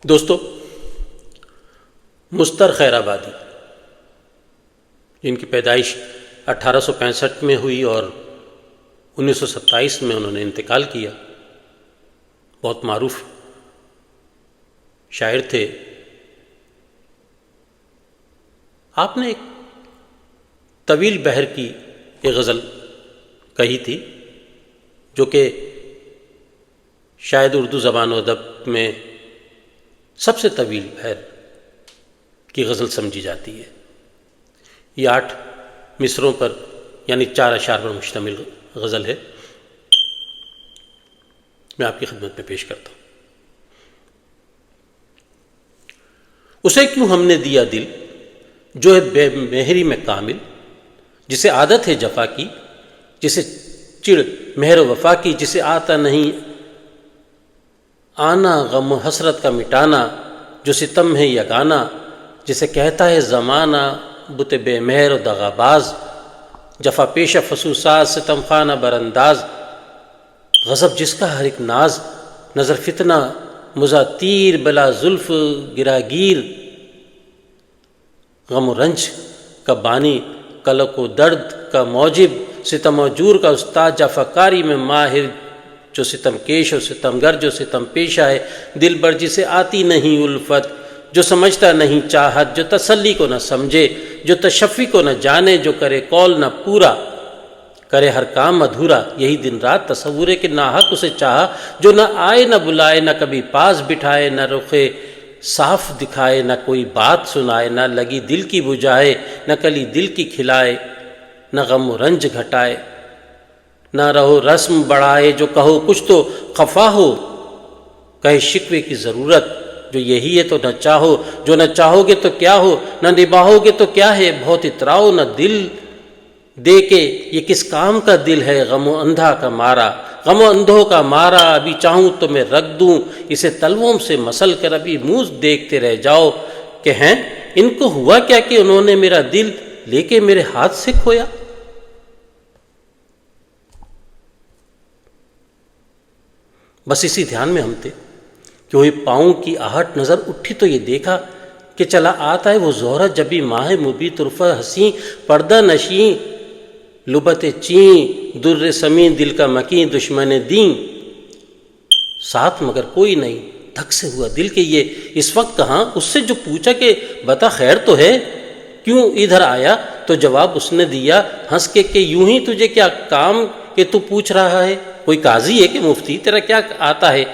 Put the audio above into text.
دوستو، مستر خیر آبادی جن کی پیدائش 1865 میں ہوئی اور 1927 میں انہوں نے انتقال کیا، بہت معروف شاعر تھے۔ آپ نے ایک طویل بحر کی ایک غزل کہی تھی جو کہ شاید اردو زبان و ادب میں سب سے طویل بحر کی غزل سمجھی جاتی ہے۔ یہ 8 مصروں پر یعنی 4 اشعار پر مشتمل غزل ہے، میں آپ کی خدمت میں پیش کرتا ہوں۔ اسے کیوں ہم نے دیا دل جو ہے بے مہری میں کامل، جسے عادت ہے جفا کی، جسے چڑ مہر و وفا کی، جسے آتا نہیں آنا غم و حسرت کا مٹانا، جو ستم ہے یگانا، جسے کہتا ہے زمانہ بت بے مہر و دغاباز، جفا پیشہ فسوساز ستم خانہ برانداز، غضب جس کا ہر ایک ناز، نظر فتنہ مزہ تیر بلا زلف گراگیر، غم و رنج کا بانی قلق و درد کا موجب، ستم و جور کا استاد، جفاکاری میں ماہر، جو ستم کیش و ستمگر جو ستم پیشہ ہے، دل بر جسے آتی نہیں الفت، جو سمجھتا نہیں چاہت، جو تسلی کو نہ سمجھے، جو تشفی کو نہ جانے، جو کرے قول نہ پورا کرے ہر کام ادھورا، یہی دن رات تصور ہے کہ ناحق اسے چاہا، جو نہ آئے نہ بلائے، نہ کبھی پاس بٹھائے، نہ رخے صاف دکھائے، نہ کوئی بات سنائے، نہ لگی دل کی بجھائے، نہ کلی دل کی کھلائے، نہ غم و رنج گھٹائے، نہ رہو رسم بڑھائے، جو کہو کچھ تو خفا ہو، کہے شکوے کی ضرورت، جو یہی ہے تو نہ چاہو، جو نہ چاہو گے تو کیا ہو، نہ نبھاؤ گے تو کیا ہے، بہت اتراؤ نہ دل دے کے، یہ کس کام کا دل ہے، غم و اندھا کا مارا، غم و اندھوں کا مارا، ابھی چاہوں تو میں رکھ دوں اسے تلووں سے مسل کر، ابھی منہ دیکھتے رہ جاؤ کہ ہیں ان کو ہوا کیا کہ انہوں نے میرا دل لے کے میرے ہاتھ سے کھویا۔ بس اسی دھیان میں ہم تھے کہ وہی پاؤں کی آہٹ نظر اٹھی تو یہ دیکھا کہ چلا آتا ہے وہ زہرہ جبی ماہ مبی طرفہ حسین، پردہ نشیں لبت چین، در سمین دل کا مکین، دشمن دین، ساتھ مگر کوئی نہیں، دھک سے ہوا دل کہ یہ اس وقت کہاں۔ اس سے جو پوچھا کہ بتا خیر تو ہے، کیوں ادھر آیا، تو جواب اس نے دیا ہنس کے کہ یوں ہی تجھے کیا کام کہ تو پوچھ رہا ہے، کوئی قاضی ہے کہ مفتی، تیرا کیا آتا ہے